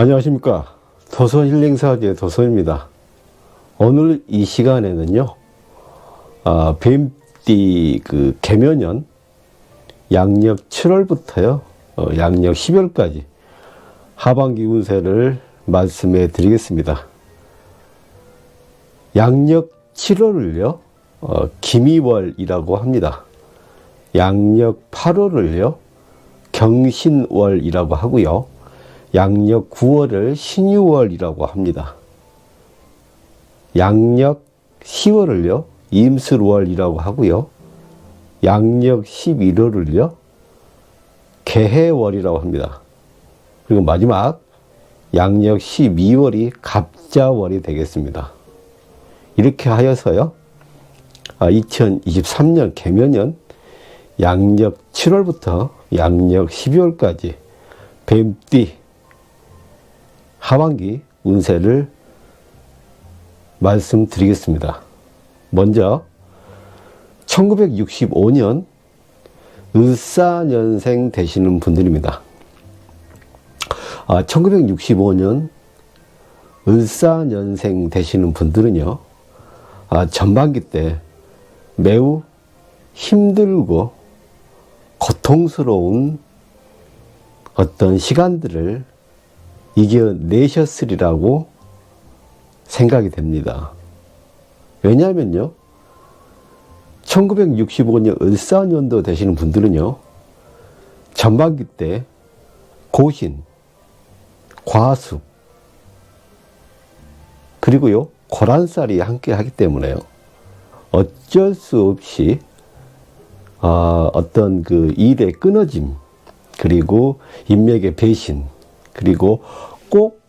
안녕하십니까. 도서힐링사지의 도서입니다. 오늘 이 시간에는요, 뱀띠 개묘년 양력 7월부터요, 양력 12월까지 하반기 운세를 말씀해 드리겠습니다. 양력 7월을요, 기미월이라고 합니다. 양력 8월을요, 경신월이라고 하고요. 양력 9월을 신유월이라고 합니다. 양력 10월을요, 임술월이라고 하고요. 양력 11월을요, 개해월이라고 합니다. 그리고 마지막 양력 12월이 갑자월이 되겠습니다. 이렇게 하여서요, 2023년 개묘년 양력 7월부터 양력 12월까지 뱀띠 하반기 운세를 말씀드리겠습니다. 먼저 1965년 을사년생 되시는 분들입니다. 1965년 을사년생 되시는 분들은요, 전반기 때 매우 힘들고 고통스러운 어떤 시간들을 이겨내셨으리라고 생각이 됩니다. 왜냐하면요, 1965년 을사년도 되시는 분들은요, 전반기 때 고신, 과수, 그리고요, 고란살이 함께 하기 때문에요, 어쩔 수 없이 어떤 일의 끊어짐, 그리고 인맥의 배신, 그리고 꼭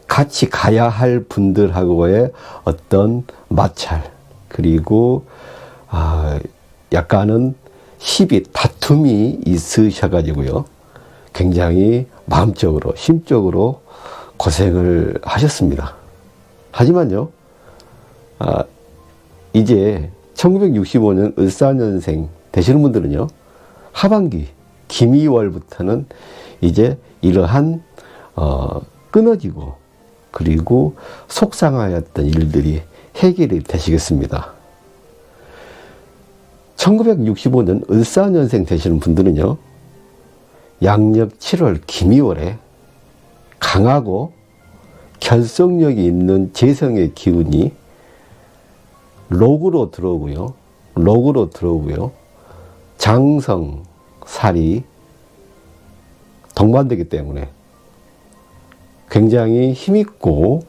같이 가야 할 분들하고의 어떤 마찰, 그리고 약간은 시비, 다툼이 있으셔가지고요, 굉장히 마음적으로, 심적으로 고생을 하셨습니다. 하지만요, 이제 1965년 을사년생 되시는 분들은요, 하반기 기미월부터는 이제 이러한 끊어지고 그리고 속상하였던 일들이 해결이 되시겠습니다. 1965년 을사년생 되시는 분들은요, 양력 7월 기미월에 강하고 결속력이 있는 재성의 기운이 록으로 들어오고요, 장성, 살이 동반되기 때문에 굉장히 힘있고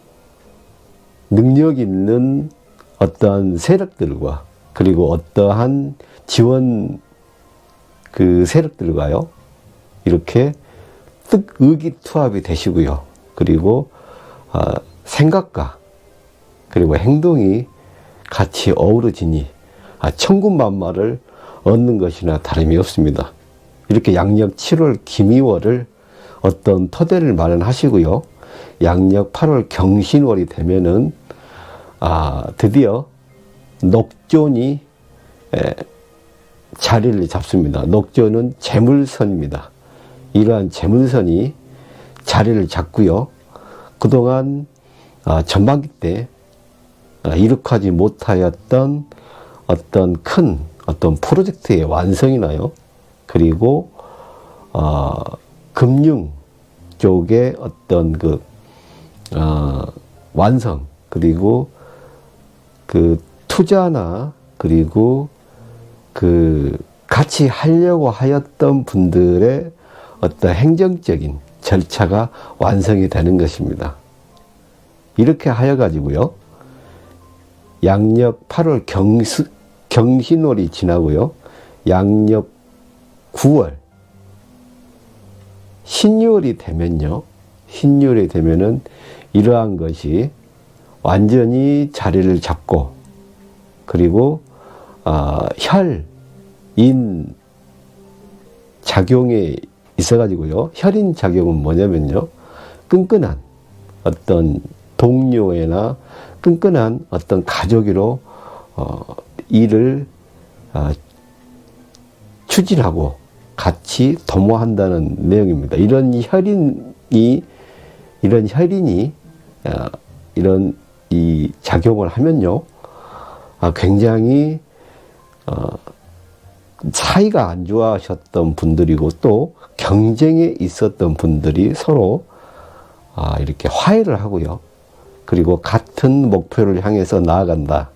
능력 있는 어떠한 세력들과, 그리고 어떠한 지원 세력들과요, 이렇게 의기투합이 되시고요, 그리고 생각과 그리고 행동이 같이 어우러지니 천군만마를 얻는 것이나 다름이 없습니다. 이렇게 양력 7월 기미월을 어떤 토대를 마련하시고요, 양력 8월 경신월이 되면은 드디어 녹존이 자리를 잡습니다. 녹존은 재물선입니다. 이러한 재물선이 자리를 잡고요, 그동안 전반기 때 이룩하지 못하였던 어떤 큰 프로젝트의 완성이나요, 그리고 금융 쪽의 어떤 완성, 그리고 투자나 그리고 같이 하려고 하였던 분들의 어떤 행정적인 절차가 완성이 되는 것입니다. 이렇게 하여 가지고요, 양력 8월 경신월이 지나고요, 양력 9월 신유월이 되면요, 신유월이 되면은 이러한 것이 완전히 자리를 잡고, 그리고 혈인 작용에 있어 가지고요, 혈인 작용은 뭐냐면요, 끈끈한 어떤 동료애나 끈끈한 어떤 가족으로 일을 추진하고 같이 도모한다는 내용입니다. 이런 혈인 이런 혈인이 이런 이 작용을 하면요, 굉장히 사이가 안 좋아하셨던 분들이고 또 경쟁에 있었던 분들이 서로 이렇게 화해를 하고요, 그리고 같은 목표를 향해서 나아간다,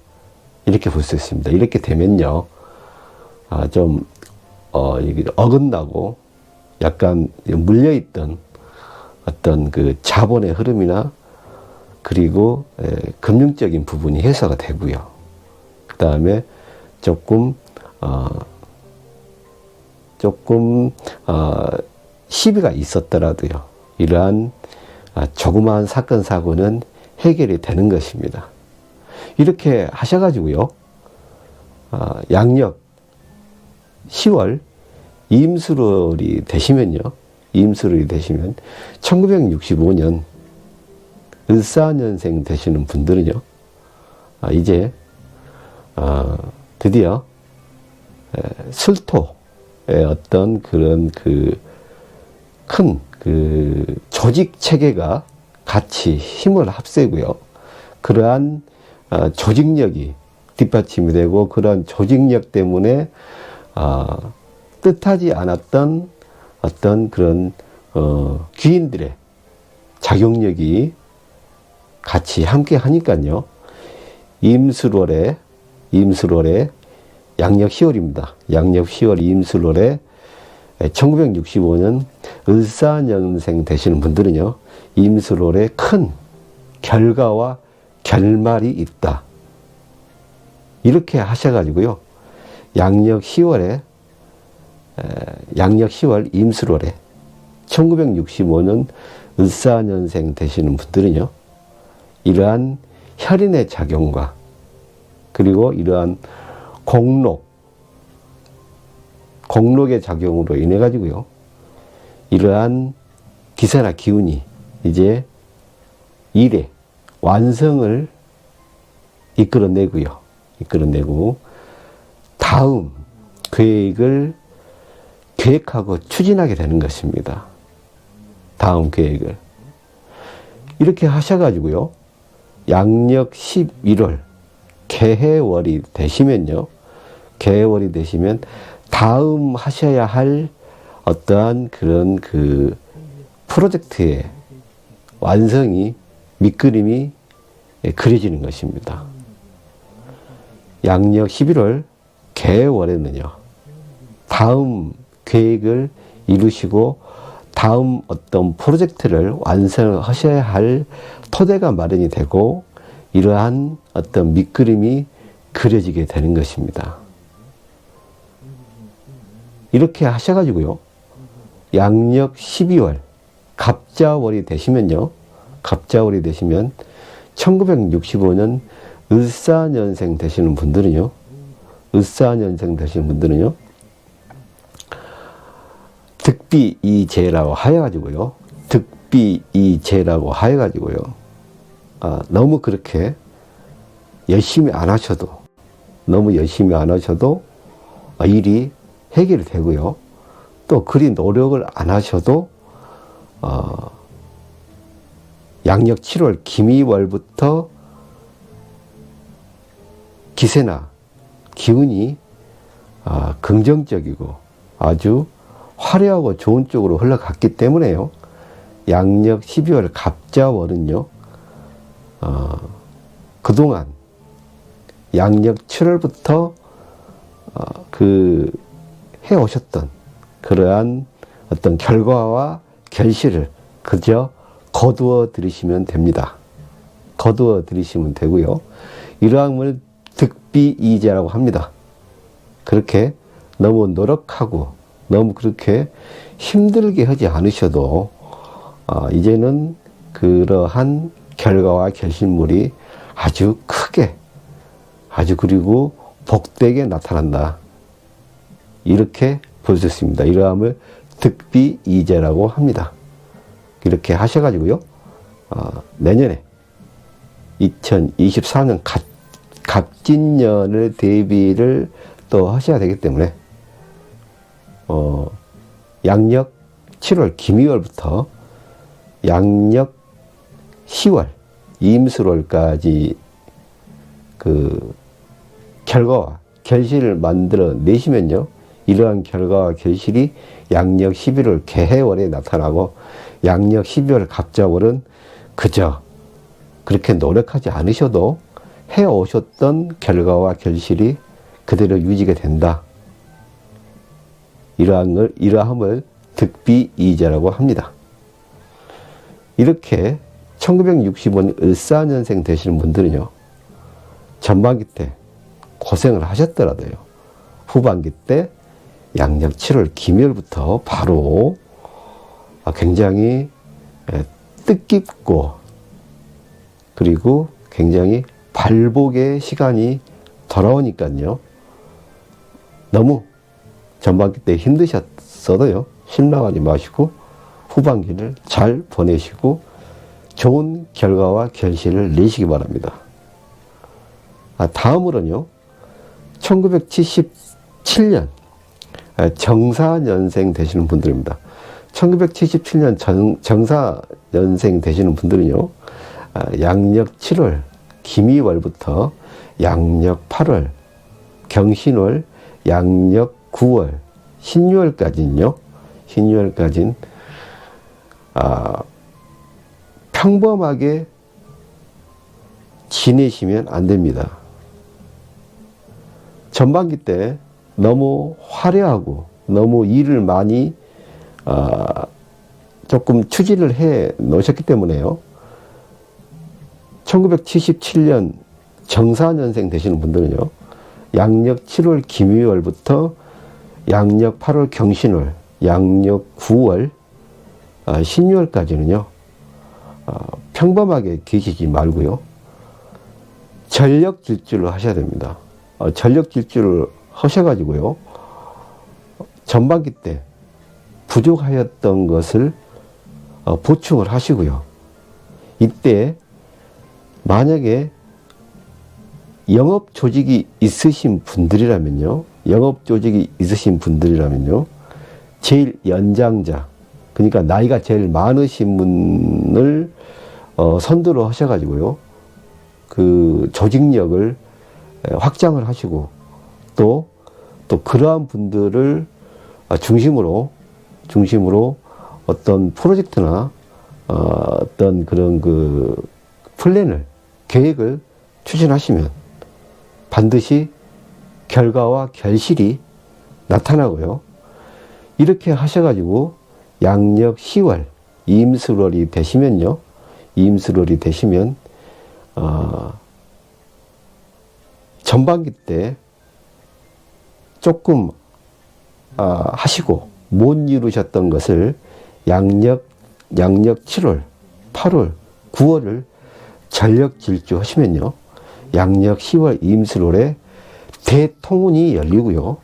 이렇게 볼 수 있습니다. 이렇게 되면요, 좀 어긋나고 약간 물려있던 어떤 그 자본의 흐름이나 그리고 금융적인 부분이 해소가 되고요. 그 다음에 조금 시비가 있었더라도요, 이러한 조그마한 사건 사고는 해결이 되는 것입니다. 이렇게 하셔가지고요, 양력 10월 임수월이 되시면요, 1965년 을사년생 되시는 분들은요, 이제 드디어 술토의 어떤 그런 큰 조직 체계가 같이 힘을 합세고요, 그러한 조직력이 뒷받침이 되고, 그러한 조직력 때문에 뜻하지 않았던 어떤 그런 귀인들의 작용력이 같이 함께 하니까요, 임술월에 양력 10월입니다. 양력 10월 임술월에 1965년 을사년생 되시는 분들은요, 임술월에 큰 결과와 결말이 있다, 이렇게 하셔가지고요, 양력 10월 임술월에 1965년 을사년생 되시는 분들은요, 이러한 혈인의 작용과 그리고 이러한 공록의 작용으로 인해 가지고요, 이러한 기세나 기운이 이제 일의 완성을 이끌어내고 다음 계획을 계획하고 추진하게 되는 것입니다. 다음 계획을 이렇게 하셔가지고요, 양력 11월 개해월이 되시면 다음 하셔야 할 어떠한 그런 프로젝트의 완성이, 밑그림이 그려지는 것입니다. 양력 11월 개월에는요, 다음 계획을 이루시고 다음 어떤 프로젝트를 완성하셔야 할 토대가 마련이 되고, 이러한 어떤 밑그림이 그려지게 되는 것입니다. 이렇게 하셔가지고요, 양력 12월 갑자월이 되시면 1965년 을사년생 되시는 분들은요, 득비이재라고 하여가지고요, 너무 그렇게 열심히 안 하셔도 일이 해결이 되고요, 또 그리 노력을 안 하셔도 양력 7월 김이월부터 기세나 기운이 긍정적이고 아주 화려하고 좋은 쪽으로 흘러갔기 때문에요, 양력 12월 갑자월은요, 그동안 양력 7월부터 해오셨던 그러한 어떤 결과와 결실을 그저 거두어 들이시면 됩니다. 거두어 들이시면 되고요, 이러한 걸 득비이재라고 합니다. 그렇게 너무 노력하고 너무 그렇게 힘들게 하지 않으셔도 이제는 그러한 결과와 결실물이 아주 크게, 아주 그리고 복되게 나타난다, 이렇게 볼 수 있습니다. 이러함을 득비이재라고 합니다. 이렇게 하셔가지고요, 내년에 2024년 갑진년을 대비를 또 하셔야 되기 때문에 양력 7월 김이월부터 양력 10월, 임술월까지 그 결과와 결실을 만들어 내시면요, 이러한 결과와 결실이 양력 11월 개해월에 나타나고, 양력 12월 갑자월은 그저 그렇게 노력하지 않으셔도 해오셨던 결과와 결실이 그대로 유지가 된다. 이러함을 득비이자라고 합니다. 이렇게 1965년 을사년생 되시는 분들은요, 전반기 때 고생을 하셨더라도요, 후반기 때 양력 7월 김열부터 바로 굉장히 뜻깊고, 그리고 굉장히 발복의 시간이 돌아오니까요, 너무 전반기 때 힘드셨어도요, 실망하지 마시고 후반기를 잘 보내시고 좋은 결과와 결실을 내시기 바랍니다. 다음으로는요, 1977년 정사년생 되시는 분들입니다. 1977년 정사년생 되시는 분들은요, 양력 7월 김이월부터 양력 8월 경신월, 양력 9월 신유월까지는요, 신유월까지는 평범하게 지내시면 안 됩니다. 전반기 때 너무 화려하고 너무 일을 많이 조금 추진을 해 놓으셨기 때문에요, 1977년 정사년생 되시는 분들은요, 양력 7월 김유월부터 양력 8월 경신월, 양력 9월 신유월까지는요, 평범하게 계시지 말고요, 전력 질주를 하셔야 됩니다. 전력 질주를 하셔가지고요, 전반기 때 부족하였던 것을 보충을 하시고요, 이때 만약에 영업 조직이 있으신 분들이라면요, 제일 연장자, 그러니까 나이가 제일 많으신 분을 선두로 하셔가지고요, 그 조직력을 확장을 하시고, 또 그러한 분들을 중심으로 어떤 프로젝트나 어떤 그런 그 플랜을, 계획을 추진하시면 반드시 결과와 결실이 나타나고요, 이렇게 하셔가지고 양력 10월 임술월이 되시면요, 전반기 때 조금 하시고 못 이루셨던 것을 양력 7월, 8월, 9월을 전력 질주하시면요, 양력 10월 임술월에 대통운이 열리고요,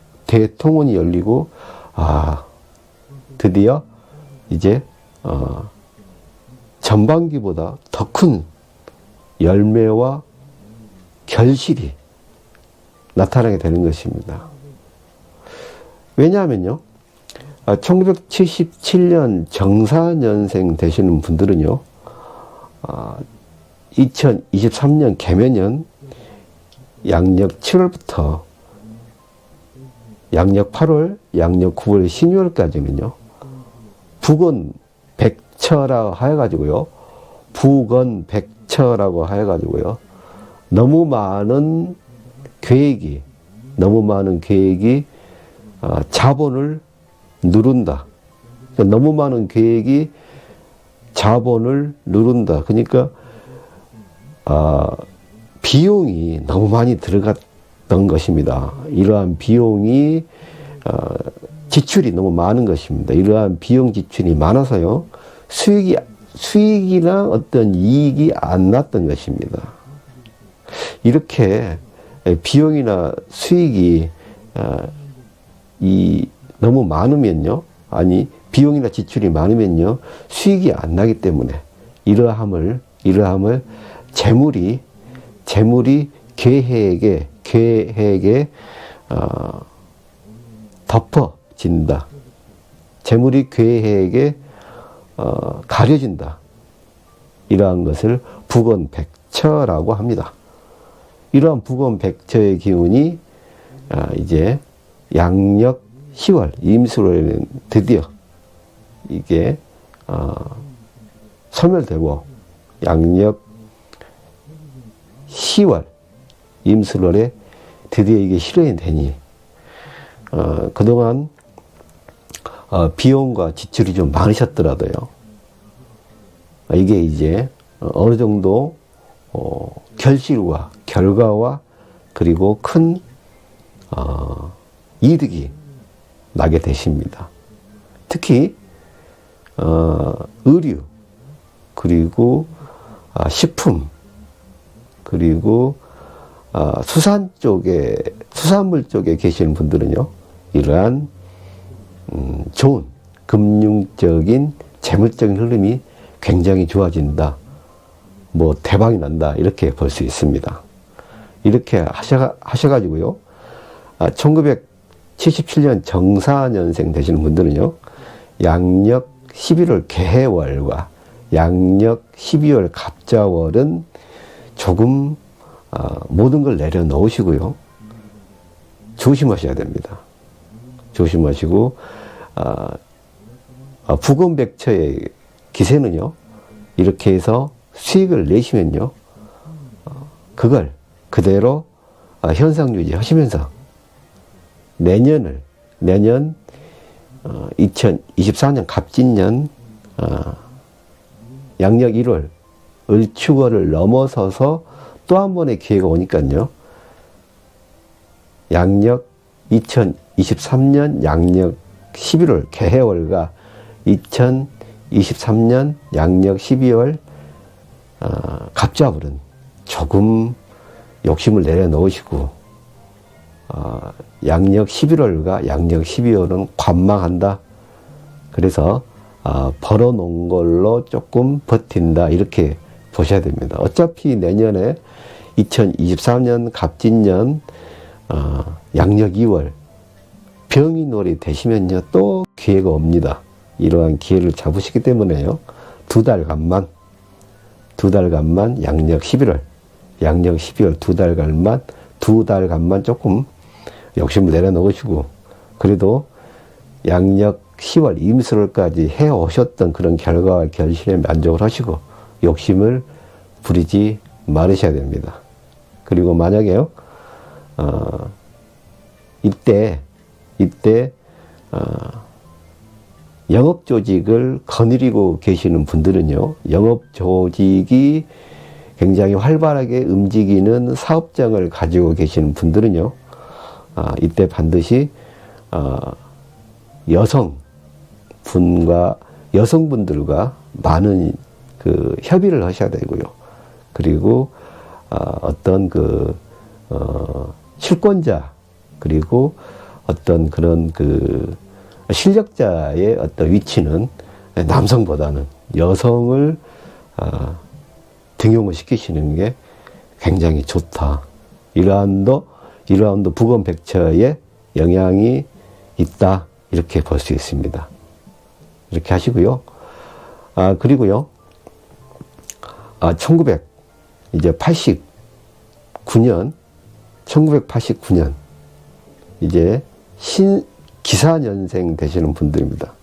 드디어 이제 전반기보다 더 큰 열매와 결실이 나타나게 되는 것입니다. 왜냐하면요, 1977년 정사년생 되시는 분들은요, 2023년 개면년 양력 7월부터 양력 8월, 양력 9월, 신유월까지는요, 북원 백처라고 하여가지고요, 너무 많은 계획이 자본을 누른다. 너무 많은 계획이 자본을 누른다. 그러니까 비용이 너무 많이 들어갔던 것입니다. 이러한 비용이 지출이 너무 많은 것입니다. 이러한 비용 지출이 많아서요, 수익이나 어떤 이익이 안 났던 것입니다. 이렇게 비용이나 수익이 너무 많으면요, 비용이나 지출이 많으면요, 수익이 안 나기 때문에 이러함을 재물이 계획에 덮어진다. 재물이 계획에 가려진다. 이러한 것을 북원백처라고 합니다. 이러한 북원백처의 기운이 이제 양력 10월 임술월에는 드디어 이게 소멸되고 양력 10월 임술월에 드디어 이게 실현이 되니 그동안 비용과 지출이 좀 많으셨더라도요. 이게 이제 어느 정도 결실과 결과와 그리고 큰 이득이 나게 되십니다. 특히 의류 그리고 식품 그리고 수산 쪽에 수산물 쪽에 계시는 분들은요, 이러한 좋은 금융적인 재물적인 흐름이 굉장히 좋아진다, 뭐 대박이 난다, 이렇게 볼 수 있습니다. 이렇게 하셔가지고요, 1977년 정사년생 되시는 분들은요, 양력 11월 개해월과 양력 12월 갑자월은 조금 모든 걸 내려놓으시고요, 조심하셔야 됩니다. 조심하시고 북원백처의 기세는요, 이렇게 해서 수익을 내시면요, 그걸 그대로 현상 유지하시면서 내년 2024년 갑진년 양력 1월 을축월을 넘어서서 또 한 번의 기회가 오니까요, 양력 2023년 양력 11월 개해월과 2023년 양력 12월 갑자월은 조금 욕심을 내려놓으시고 양력 11월과 양력 12월은 관망한다. 그래서 벌어놓은 걸로 조금 버틴다, 이렇게 보셔야 됩니다. 어차피 내년에 2023년 갑진년 양력 2월 병인월이 되시면요, 또 기회가 옵니다. 이러한 기회를 잡으시기 때문에요, 두 달간만 양력 11월 양력 12월 두 달간만 조금 욕심을 내려놓으시고, 그래도 양력 10월 임술월까지 해오셨던 그런 결과와 결실에 만족을 하시고 욕심을 부리지 말으셔야 됩니다. 그리고 만약에요, 이때 영업조직을 거느리고 계시는 분들은요, 영업조직이 굉장히 활발하게 움직이는 사업장을 가지고 계시는 분들은요, 이때 반드시 여성분들과 많은 그 협의를 하셔야 되고요. 그리고 어떤 실권자 그리고 어떤 그런 실력자의 어떤 위치는 남성보다는 여성을 등용을 시키시는 게 굉장히 좋다. 이러한도 북원백처의 영향이 있다, 이렇게 볼 수 있습니다. 이렇게 하시고요. 그리고요, 1989년 이제 기사년생 되시는 분들입니다.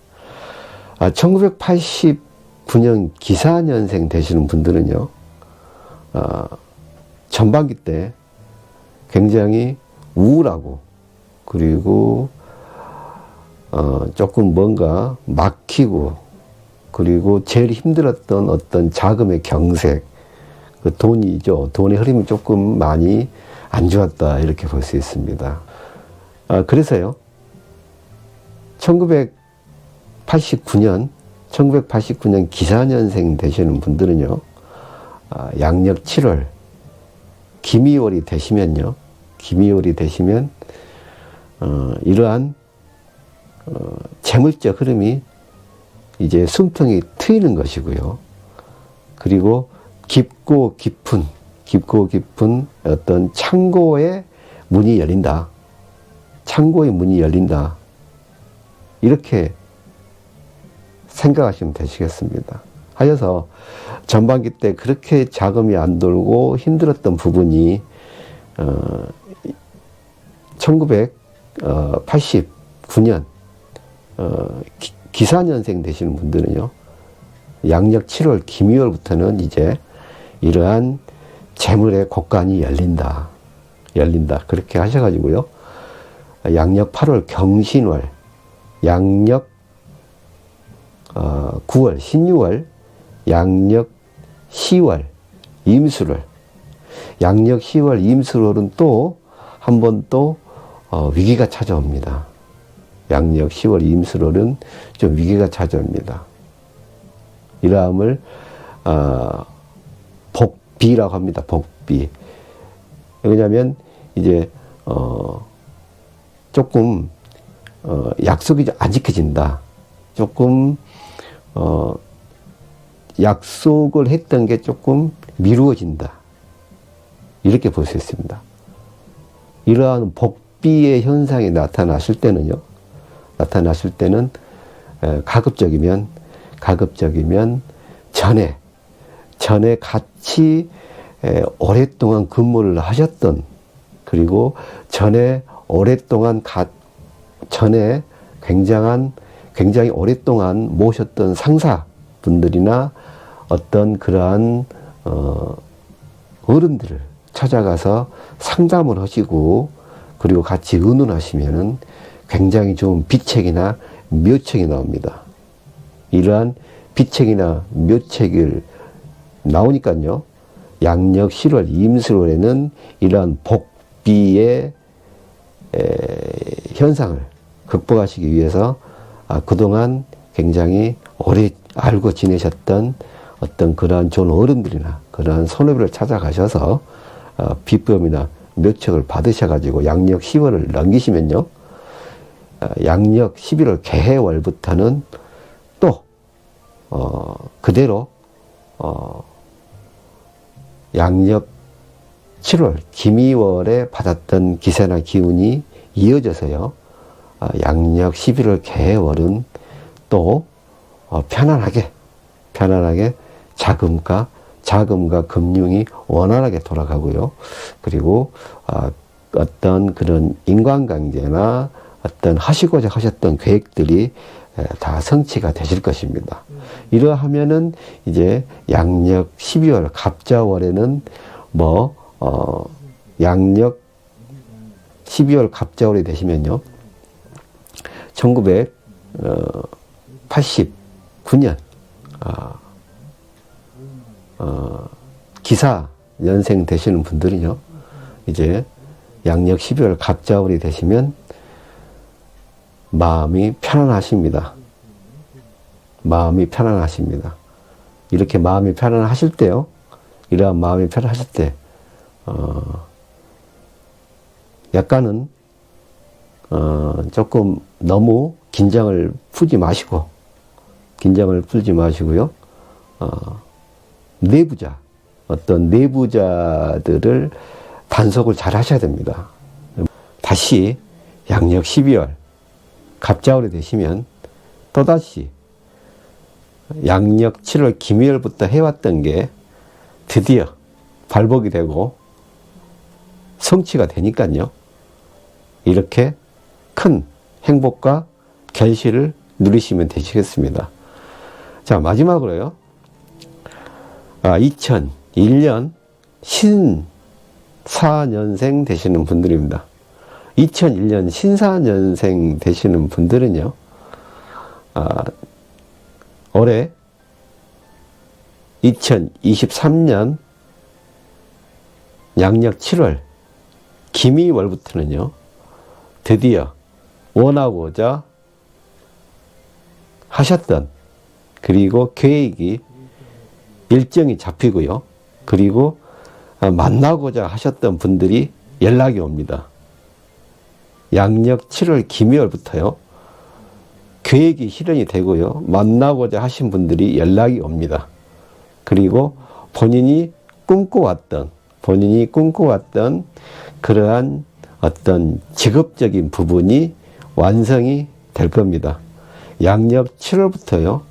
1989년 기사년생 되시는 분들은요, 전반기 때 굉장히 우울하고, 그리고 조금 뭔가 막히고, 그리고 제일 힘들었던 어떤 자금의 경색, 그 돈이죠. 돈의 흐름이 조금 많이 안 좋았다, 이렇게 볼 수 있습니다. 그래서요, 1989년 기사년생 되시는 분들은요, 양력 7월 기미월이 되시면 이러한 재물적 흐름이 이제 숨통이 트이는 것이고요. 그리고 깊고 깊은 어떤 창고의 문이 열린다. 이렇게 생각하시면 되시겠습니다. 하여서 전반기 때 그렇게 자금이 안 돌고 힘들었던 부분이 1989년 기사년생 되시는 분들은요, 양력 7월 김이월부터는 이제 이러한 재물의 곡간이 열린다. 그렇게 하셔가지고요. 양력 8월 경신월, 양력 9월 신유월, 양력 10월 임술월, 양력 10월 임술월은 또 한 번 또 위기가 찾아옵니다. 양력 10월 임술월은 좀 위기가 찾아옵니다. 이러함을 복비라고 합니다. 복비. 왜냐하면 이제 조금 약속이 안 지켜진다. 조금 약속을 했던 게 조금 미루어진다. 이렇게 볼 수 있습니다. 이러한 복비의 현상이 나타났을 때는 가급적이면 전에 같이 오랫동안 근무를 하셨던, 그리고 전에 오랫동안 전에 굉장히 오랫동안 모셨던 상사분들이나 어떤 그러한 어른들을 찾아가서 상담을 하시고, 그리고 같이 의논하시면은 굉장히 좋은 비책이나 묘책이 나옵니다. 이러한 비책이나 묘책을 나오니까요, 양력 10월 임술월에는 이러한 복비의 현상을 극복하시기 위해서 그동안 굉장히 오래 알고 지내셨던 어떤 그러한 좋은 어른들이나 그러한 선후배를 찾아가셔서 비법이나 묘책을 받으셔가지고 양력 10월을 넘기시면요, 양력 11월 개해월부터는 또 그대로 양력 7월 김이월에 받았던 기세나 기운이 이어져서요, 양력 11월 개해월은 또 편안하게 자금과 금융이 원활하게 돌아가고요. 그리고 어떤 그런 인간관계나 어떤 하시고자 하셨던 계획들이 다 성취가 되실 것입니다. 이러하면은 이제 양력 12월 갑자월에는 양력 12월 갑자월이 되시면요, 1989년 기사 연생 되시는 분들은요, 이제 양력 12월 갑자월이 되시면 마음이 편안하십니다. 이렇게 마음이 편안하실 때요, 이러한 마음이 편안하실 때 약간은 조금 너무 긴장을 풀지 마시고요. 어떤 내부자들을 단속을 잘 하셔야 됩니다. 다시 양력 12월 갑자월이 되시면 또다시 양력 7월 김이월부터 해왔던 게 드디어 발복이 되고 성취가 되니까요, 이렇게 큰 행복과 결실을 누리시면 되시겠습니다. 자, 마지막으로요, 2001년 신사년생 되시는 분들입니다. 2001년 신사년생 되시는 분들은요, 올해 2023년 양력 7월 김이월부터는요, 드디어 원하고자 하셨던, 그리고 계획이 일정이 잡히고요, 그리고 만나고자 하셨던 분들이 연락이 옵니다. 양력 7월 김이월부터요, 계획이 실현이 되고요, 만나고자 하신 분들이 연락이 옵니다. 그리고 본인이 꿈꿔왔던 그러한 어떤 직업적인 부분이 완성이 될 겁니다. 양력 7월부터요,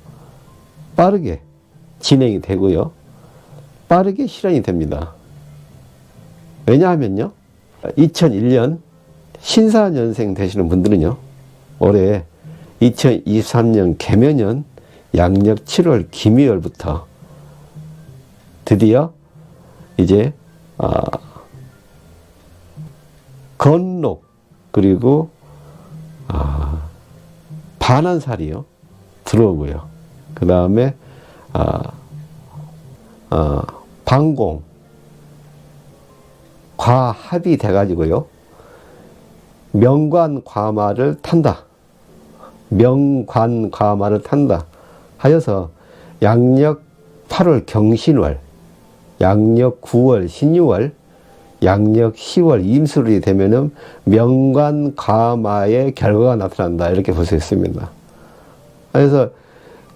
빠르게 진행이 되고요. 빠르게 실현이 됩니다. 왜냐하면요. 2001년 신사년생 되시는 분들은요. 올해 2023년 개묘년 양력 7월 김희월부터 드디어 이제 건록 그리고 반환살이요 들어오고요. 그 다음에 반공 과합이 돼가지고요. 명관과마를 탄다. 명관과마를 탄다. 하여서 양력 8월 경신월, 양력 9월 신유월, 양력 10월 임술이 되면은 명관과마의 결과가 나타난다. 이렇게 볼 수 있습니다. 그래서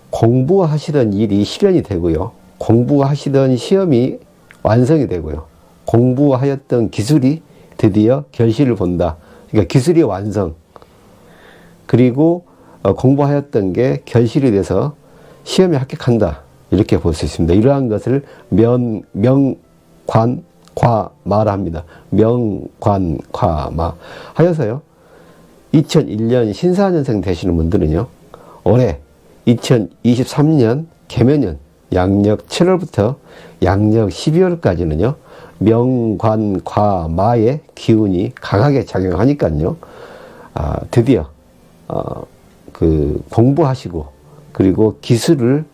공부하시던 일이 실현이 되고요. 공부하시던 시험이 완성이 되고요. 공부하였던 기술이 드디어 결실을 본다. 그러니까 기술이 완성. 그리고 공부하였던 게 결실이 돼서 시험에 합격한다. 이렇게 볼 수 있습니다. 이러한 것을 명관과마라 합니다. 명관과마. 하여서요. 2001년 신사년생 되시는 분들은요. 올해 2023년 개묘년 양력 7월부터 양력 12월까지는요. 명관과마의 기운이 강하게 작용하니까요. 드디어 공부하시고 그리고 기술을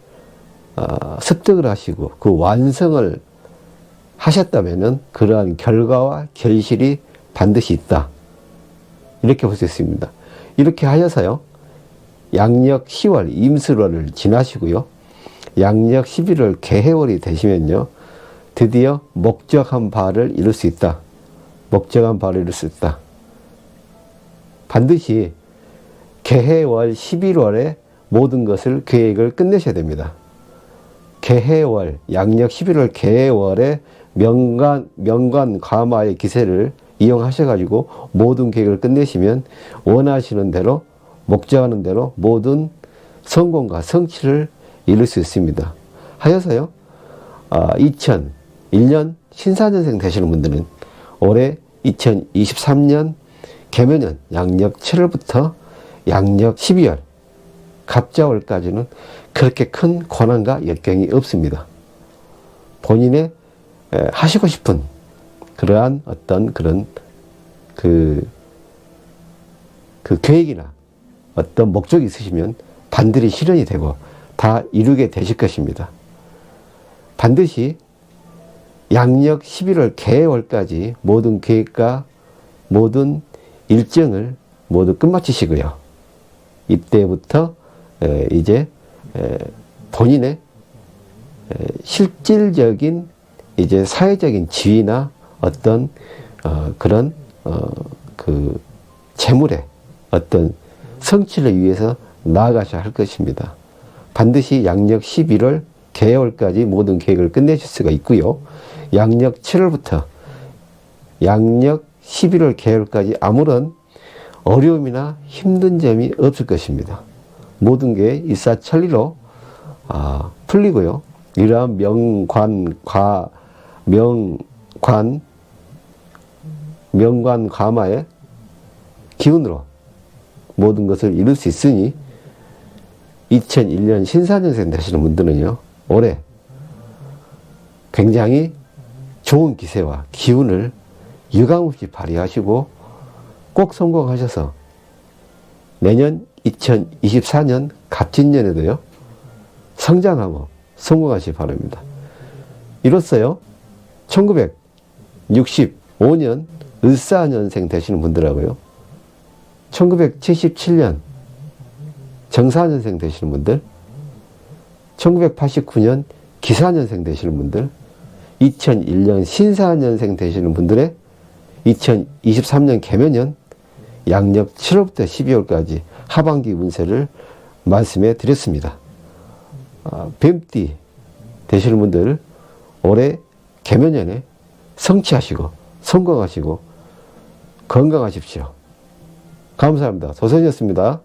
습득을 하시고 그 완성을 하셨다면은 그러한 결과와 결실이 반드시 있다. 이렇게 볼 수 있습니다. 이렇게 하여서요. 양력 10월 임술월을 지나시고요. 양력 11월 개해월이 되시면요. 드디어 목적한 바를 이룰 수 있다. 목적한 바를 이룰 수 있다. 반드시 개해월 11월에 모든 것을 계획을 끝내셔야 됩니다. 개해월, 양력 11월 개해월에 명관과마의 기세를 이용하셔가지고 모든 계획을 끝내시면 원하시는 대로, 목적하는 대로 모든 성공과 성취를 이룰 수 있습니다. 하여서요, 2001년 신사년생 되시는 분들은 올해 2023년 개묘년 양력 7월부터 양력 12월 갑자월까지는 그렇게 큰 고난과 역경이 없습니다. 본인의 하시고 싶은 그러한 어떤 그런 그 계획이나 어떤 목적이 있으시면 반드시 실현이 되고 다 이루게 되실 것입니다. 반드시 양력 11월 개월까지 모든 계획과 모든 일정을 모두 끝마치시고요. 이때부터 이제 본인의 실질적인 이제 사회적인 지위나 어떤 그런 그 재물의 어떤 성취를 위해서 나아가셔야 할 것입니다. 반드시 양력 11월 개월까지 모든 계획을 끝내실 수가 있고요. 양력 7월부터 양력 11월 개월까지 아무런 어려움이나 힘든 점이 없을 것입니다. 모든 게 일사천리로 풀리고요. 이러한 명관과마의 기운으로 모든 것을 이룰 수 있으니 2001년 신사년생 되시는 분들은요. 올해 굉장히 좋은 기세와 기운을 유감없이 발휘하시고 꼭 성공하셔서 내년 2024년 갑진년에도요. 성장하고 성공하시기 바랍니다. 이로써요. 1965년 을사년생 되시는 분들하고요. 1977년 정사년생 되시는 분들, 1989년 기사년생 되시는 분들, 2001년 신사년생 되시는 분들의 2023년 개묘년 양력 7월부터 12월까지 하반기 운세를 말씀해 드렸습니다. 뱀띠 되시는 분들 올해 개묘년에 성취하시고 성공하시고 건강하십시오. 감사합니다. 조선이었습니다.